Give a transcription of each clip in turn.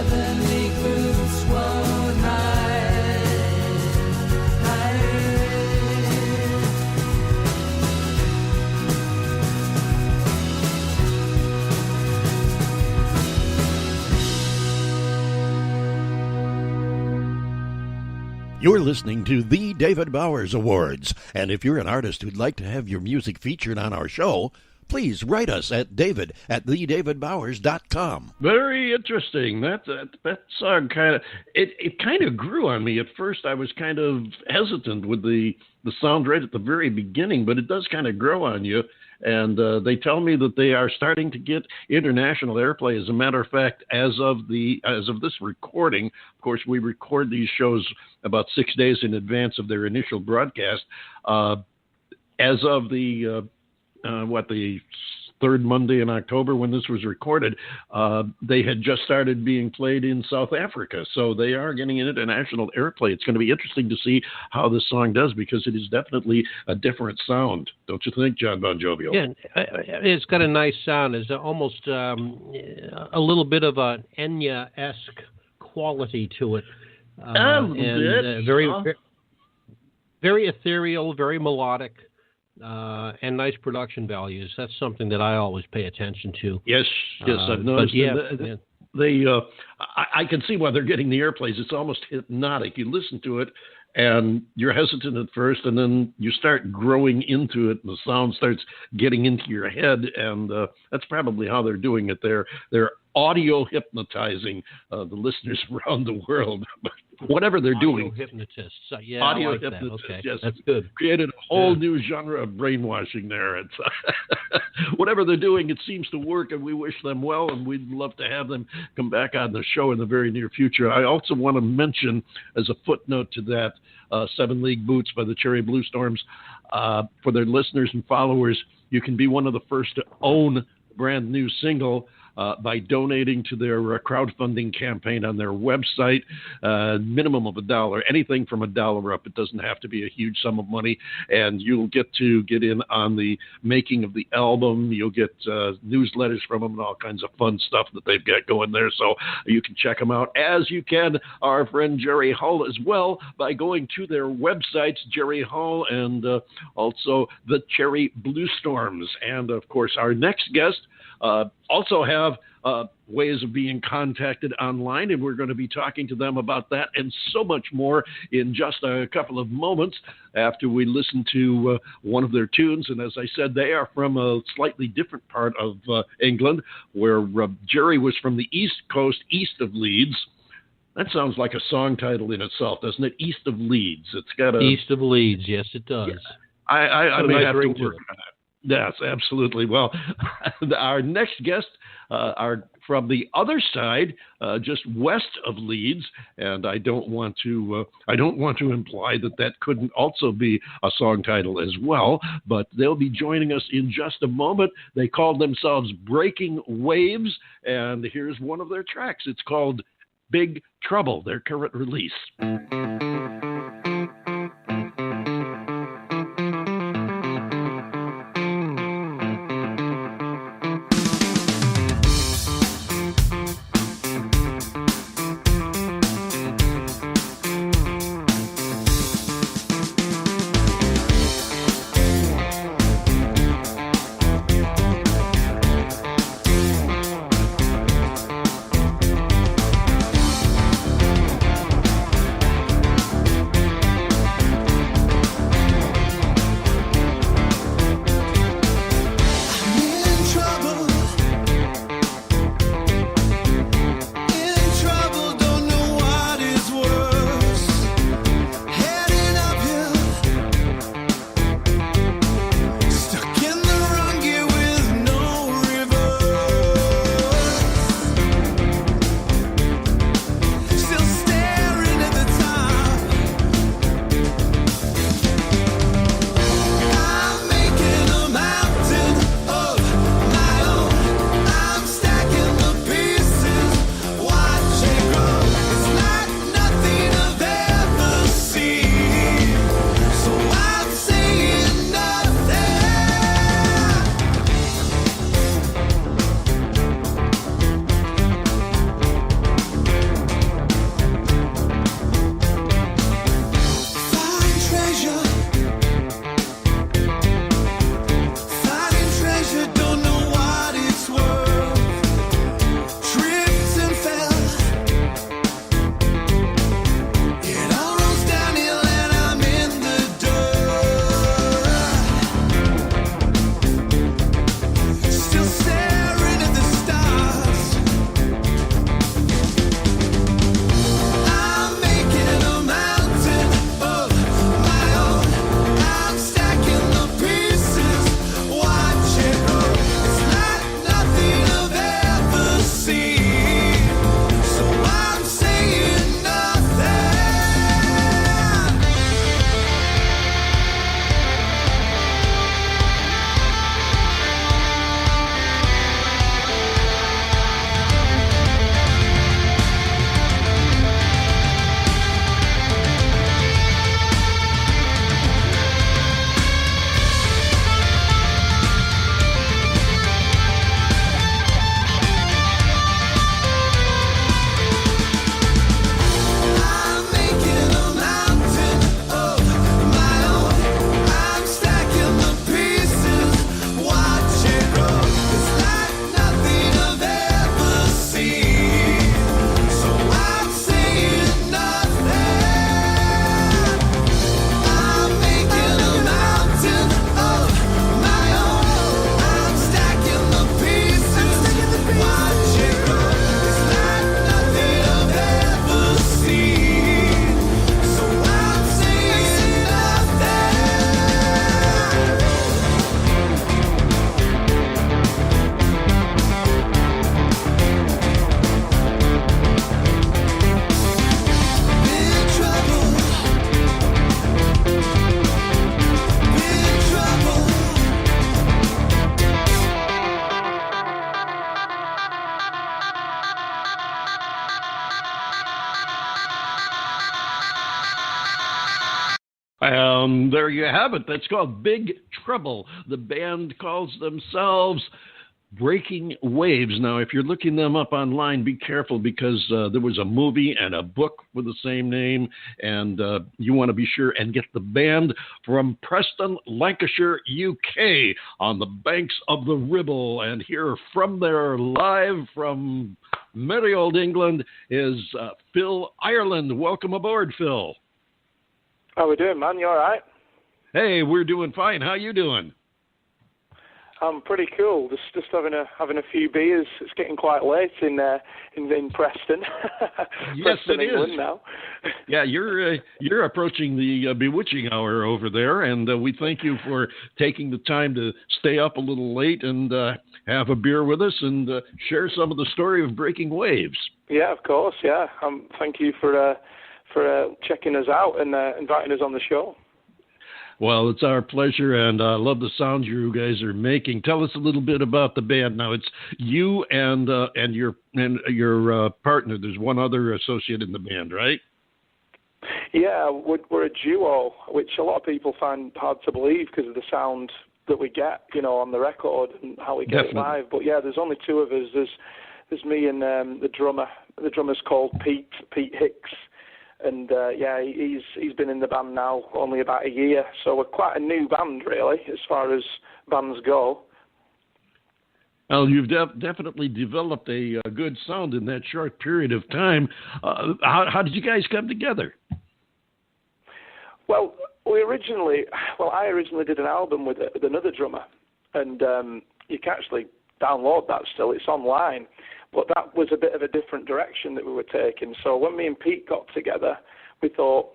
7-league boots won't hide. You're listening to the David Bowers Awards, and if you're an artist who'd like to have your music featured on our show, please write us at david@TheDavidBowers.com. Very interesting. That song kind of it kind of grew on me. At first, I was kind of hesitant with the sound right at the very beginning, but it does kind of grow on you. And they tell me that they are starting to get international airplay. As a matter of fact, as of this recording, of course, we record these shows about 6 days in advance of their initial broadcast. As of the third Monday in October when this was recorded, they had just started being played in South Africa. So they are getting an international airplay. It's going to be interesting to see how this song does, because it is definitely a different sound. Don't you think, John Bon Jovial? Yeah, it's got a nice sound. It's almost a little bit of an Enya-esque quality to it. Very ethereal, very melodic. And nice production values. That's something that I always pay attention to. Yes, I've noticed. I can see why they're getting the airplays. It's almost hypnotic. You listen to it, and you're hesitant at first, and then you start growing into it, and the sound starts getting into your head, and that's probably how they're doing it. They're audio hypnotizing the listeners around the world. Whatever they're doing. Audio hypnotists. Audio like hypnotists, that. Okay, yes. that's good. Created a whole new genre of brainwashing there. It's whatever they're doing, it seems to work, and we wish them well, and we'd love to have them come back on the show in the very near future. I also want to mention, as a footnote to that, 7-League Boots by the Cherry Blue Storms, for their listeners and followers, you can be one of the first to own a brand new single by donating to their crowdfunding campaign on their website. Minimum of $1, anything from $1 up. It doesn't have to be a huge sum of money, and you'll get to get in on the making of the album. You'll get newsletters from them and all kinds of fun stuff that they've got going there, so you can check them out, as you can our friend Jerry Hull as well, by going to their websites, Jerry Hull and also the Cherry Blue Storms. And of course, our next guest also have ways of being contacted online, and we're going to be talking to them about that and so much more in just a couple of moments after we listen to one of their tunes. And as I said, they are from a slightly different part of England, where Jerry was from the East Coast, east of Leeds. That sounds like a song title in itself, doesn't it? East of Leeds. It's got a East of Leeds. Yes, it does. Yeah. I may have to work on that. Yes, absolutely. Well, our next guests are from the other side, just west of Leeds, and I don't want to imply that couldn't also be a song title as well. But they'll be joining us in just a moment. They called themselves Breaking Waves, and here's one of their tracks. It's called Big Trouble, their current release. There you have it. That's called Big Trouble. The band calls themselves Breaking Waves. Now, if you're looking them up online, be careful because there was a movie and a book with the same name, and you want to be sure and get the band from Preston, Lancashire, UK, on the banks of the Ribble. And here from there, live from merry old England, is Phil Ireland. Welcome aboard, Phil. How we doing, man? You all right? Hey, we're doing fine. How you doing? I'm pretty cool. Just having a few beers. It's getting quite late in Preston. Yes, Preston, it England is. Now. Yeah, you're approaching the bewitching hour over there, and we thank you for taking the time to stay up a little late and have a beer with us and share some of the story of Breaking Waves. Yeah, of course. Yeah. Thank you for checking us out and inviting us on the show. Well, it's our pleasure, and I love the sounds you guys are making. Tell us a little bit about the band. Now, it's you and your partner. There's one other associate in the band, right? Yeah, we're a duo, which a lot of people find hard to believe because of the sound that we get, on the record and how we get it live. But yeah, there's only two of us. There's me and the drummer. The drummer's called Pete Hicks. And, he's been in the band now only about a year. So we're quite a new band, really, as far as bands go. Well, you've definitely developed a good sound in that short period of time. How did you guys come together? Well, I originally did an album with another drummer. And you can actually download that still. It's online. But that was a bit of a different direction that we were taking. So when me and Pete got together, we thought,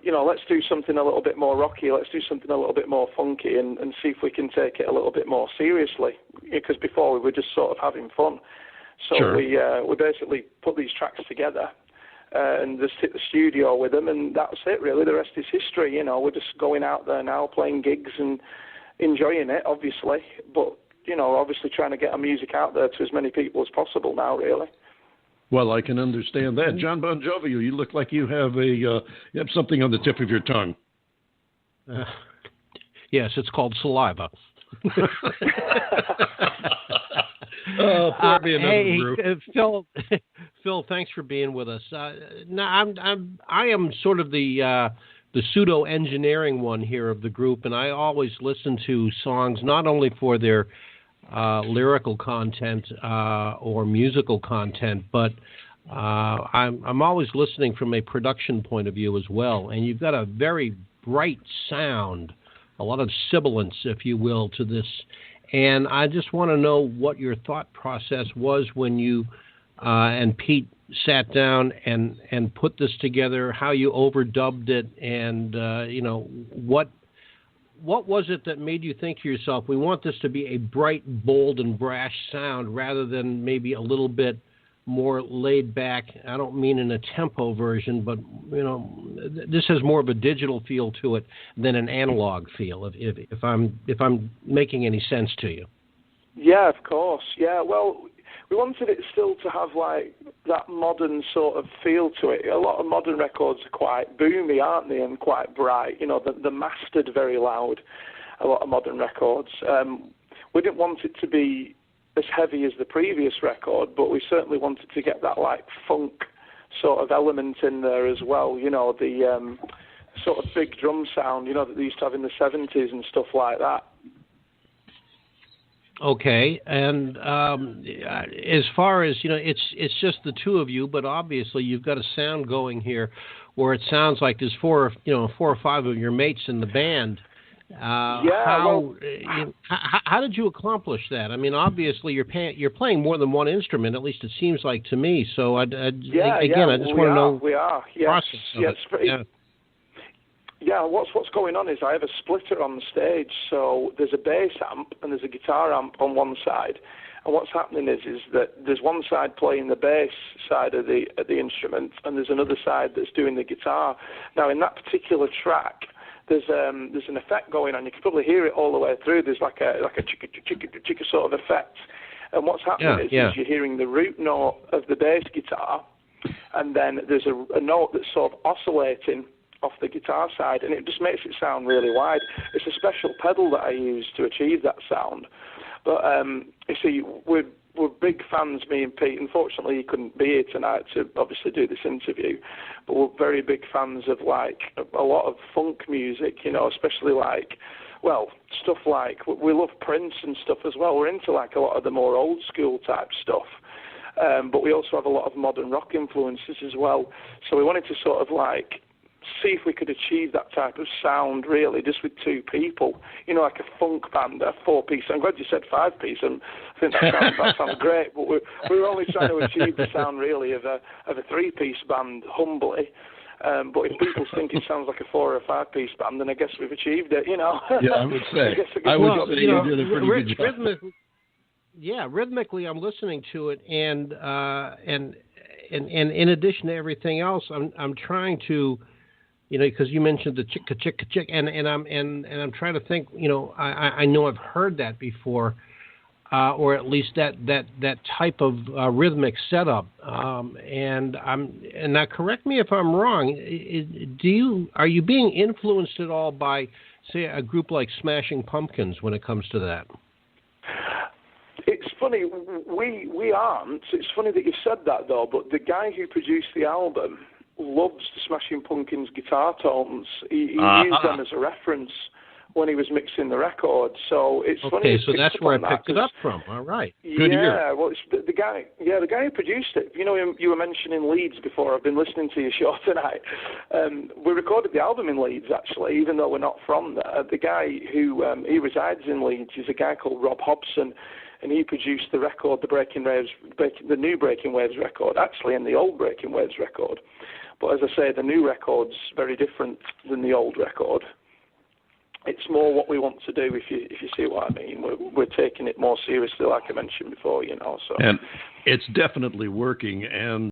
let's do something a little bit more rocky. Let's do something a little bit more funky and see if we can take it a little bit more seriously. Because before we were just sort of having fun. So sure. We basically put these tracks together and just hit the studio with them. And that's it, really. The rest is history. We're just going out there now, playing gigs and enjoying it, obviously. But obviously trying to get our music out there to as many people as possible now, really. Well, I can understand that. John Bon Jovi, you look like you have you have something on the tip of your tongue. Yes, it's called saliva. Pour me another brew. Phil, thanks for being with us. Now, I am sort of the pseudo engineering one here of the group, and I always listen to songs not only for their lyrical content or musical content, but I'm always listening from a production point of view as well. And you've got a very bright sound, a lot of sibilance, if you will, to this. And I just want to know what your thought process was when you and Pete sat down and put this together, how you overdubbed it, and what was it that made you think to yourself, we want this to be a bright, bold, and brash sound rather than maybe a little bit more laid back? I don't mean in a tempo version, but this has more of a digital feel to it than an analog feel. If I'm making any sense to you. Yeah, of course. Yeah, well, we wanted it still to have like that modern sort of feel to it. A lot of modern records are quite boomy, aren't they, and quite bright. They're mastered very loud, a lot of modern records. We didn't want it to be as heavy as the previous record, but we certainly wanted to get that like funk sort of element in there as well. The sort of big drum sound, that they used to have in the 70s and stuff like that. Okay, and as far as it's just the two of you, but obviously you've got a sound going here, where it sounds like there's four or five of your mates in the band. How did you accomplish that? I mean, obviously you're playing more than one instrument. At least it seems like to me. So I just want to know. We are. Yes. Yeah, what's going on is I have a splitter on the stage, so there's a bass amp and there's a guitar amp on one side, and what's happening is that there's one side playing the bass side of the instrument, and there's another side that's doing the guitar. Now, in that particular track, there's an effect going on. You can probably hear it all the way through. There's like a chicka chicka chicka sort of effect, and what's happening is you're hearing the root note of the bass guitar, and then there's a note that's sort of oscillating off the guitar side, and it just makes it sound really wide. It's a special pedal that I use to achieve that sound. But you see, we're big fans, me and Pete. Unfortunately, he couldn't be here tonight to obviously do this interview, but we're very big fans of like a lot of funk music, you know, especially like, well, stuff like, we love Prince and stuff as well. We're into like a lot of the more old school type stuff. But we also have a lot of modern rock influences as well. So we wanted to sort of like see if we could achieve that type of sound really just with two people, you know, like a funk band, a 4-piece. I'm glad you said 5-piece, and I think that sounds great, but we're only trying to achieve the sound really of a 3-piece band humbly. But if people think it sounds like a 4 or 5-piece band, then I guess we've achieved it, you know. Yeah, I would say. I would say you did a pretty good job. Rhythmically, I'm listening to it, and in addition to everything else, I'm trying to, you know, because you mentioned the chicka chicka chick, and I'm trying to think, you know, I know I've heard that before, or at least that type of rhythmic setup, and now correct me if I'm wrong. Are you being influenced at all by, say, a group like Smashing Pumpkins when it comes to that? It's funny, we aren't. It's funny that you said that, though, but the guy who produced the album loves the Smashing Pumpkins guitar tones. He used them as a reference when he was mixing the record. So it's funny. Okay, so that's where I picked it up from. All right. Good to hear. Well, it's the guy who produced it. You know, you were mentioning Leeds before. I've been listening to your show tonight. We recorded the album in Leeds, actually, even though we're not from there. The guy who he resides in Leeds is a guy called Rob Hobson, and he produced the record, the new Breaking Waves record, actually, and the old Breaking Waves record. But as I say, the new record's very different than the old record. It's more what we want to do, if you see what I mean. We're taking it more seriously, like I mentioned before, you know. So. And it's definitely working, and